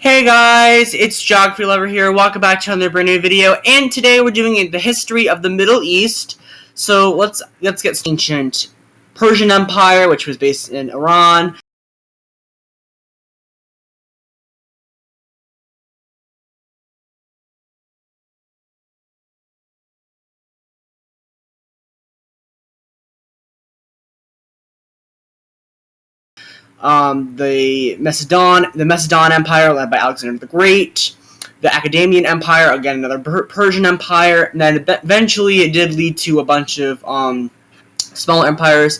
Hey guys, it's Geography Lover here. Welcome back to another brand new video. And today we're doing the history of the Middle East. So let's get ancient Persian Empire, which was based in Iran. The Macedon Empire, led by Alexander the Great. The Academian Empire, again another Persian Empire. And then eventually it did lead to a bunch of smaller empires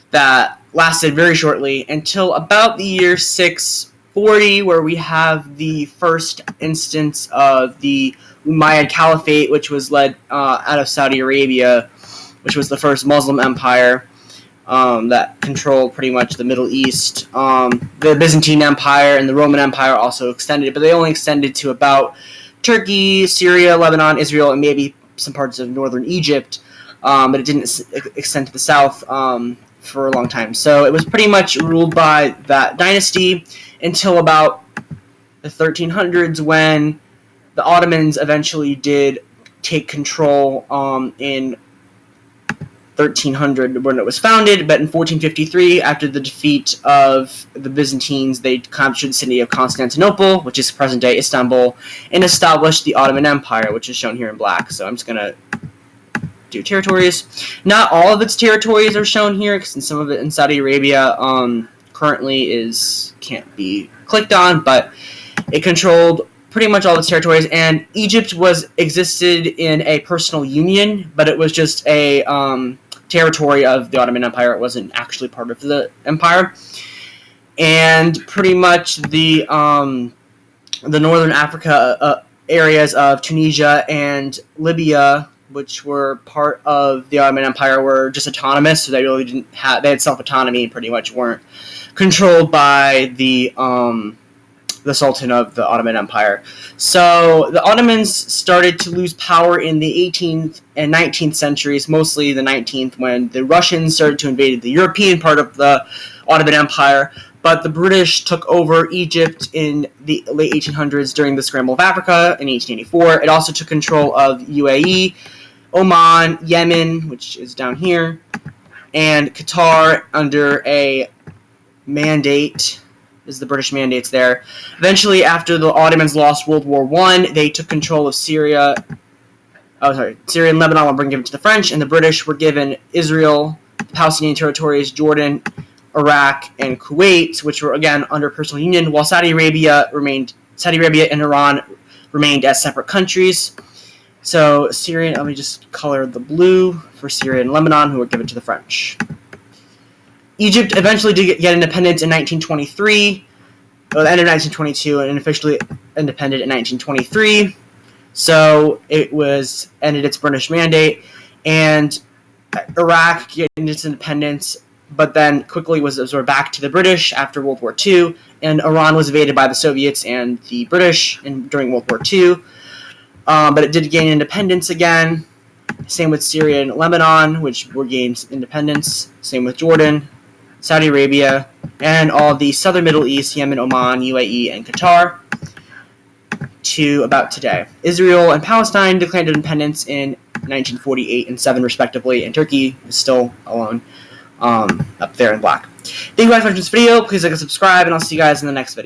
that lasted very shortly until about the year 640, where we have the first instance of the Umayyad Caliphate, which was led out of Saudi Arabia, which was the first Muslim empire that controlled pretty much the Middle East. The Byzantine Empire and the Roman Empire also extended, but they only extended to about Turkey, Syria, Lebanon, Israel, and maybe some parts of northern Egypt, but it didn't extend to the south for a long time. So it was pretty much ruled by that dynasty until about the 1300s, when the Ottomans eventually did take control in 1300 when it was founded, but in 1453, after the defeat of the Byzantines, they captured the city of Constantinople, which is present-day Istanbul, and established the Ottoman Empire, which is shown here in black. So I'm just going to do territories. Not all of its territories are shown here, because some of it in Saudi Arabia currently can't be clicked on, but it controlled pretty much all its territories. And Egypt existed in a personal union, but it was just a territory of the Ottoman Empire. It wasn't actually part of the empire. And pretty much the northern Africa areas of Tunisia and Libya, which were part of the Ottoman Empire, were just autonomous, so they really they had self-autonomy and pretty much weren't controlled by the Sultan of the Ottoman Empire. So the Ottomans started to lose power in the 18th and 19th centuries, mostly the 19th, when the Russians started to invade the European part of the Ottoman Empire. But the British took over Egypt in the late 1800s during the Scramble of Africa in 1884. It also took control of UAE, Oman, Yemen, which is down here, and Qatar under a mandate. Is the British mandates there. Eventually, after the Ottomans lost World War I, they took control of Syria and Lebanon were given to the French, and the British were given Israel, the Palestinian territories, Jordan, Iraq, and Kuwait, which were again under personal union, while Saudi Arabia and Iran remained as separate countries. So let me just color the blue for Syria and Lebanon, who were given to the French. Egypt eventually did get independence in 1923, or the end of 1922, and officially independent in 1923. So it ended its British mandate, and Iraq gained its independence, but then quickly was absorbed back to the British after World War II, and Iran was invaded by the Soviets and the British during World War II. But it did gain independence again. Same with Syria and Lebanon, which were gained independence. Same with Jordan, Saudi Arabia, and all the southern Middle East, Yemen, Oman, UAE, and Qatar, to about today. Israel and Palestine declared independence in 1948 and 7, respectively, and Turkey is still alone up there in black. Thank you guys for watching this video. Please like and subscribe, and I'll see you guys in the next video.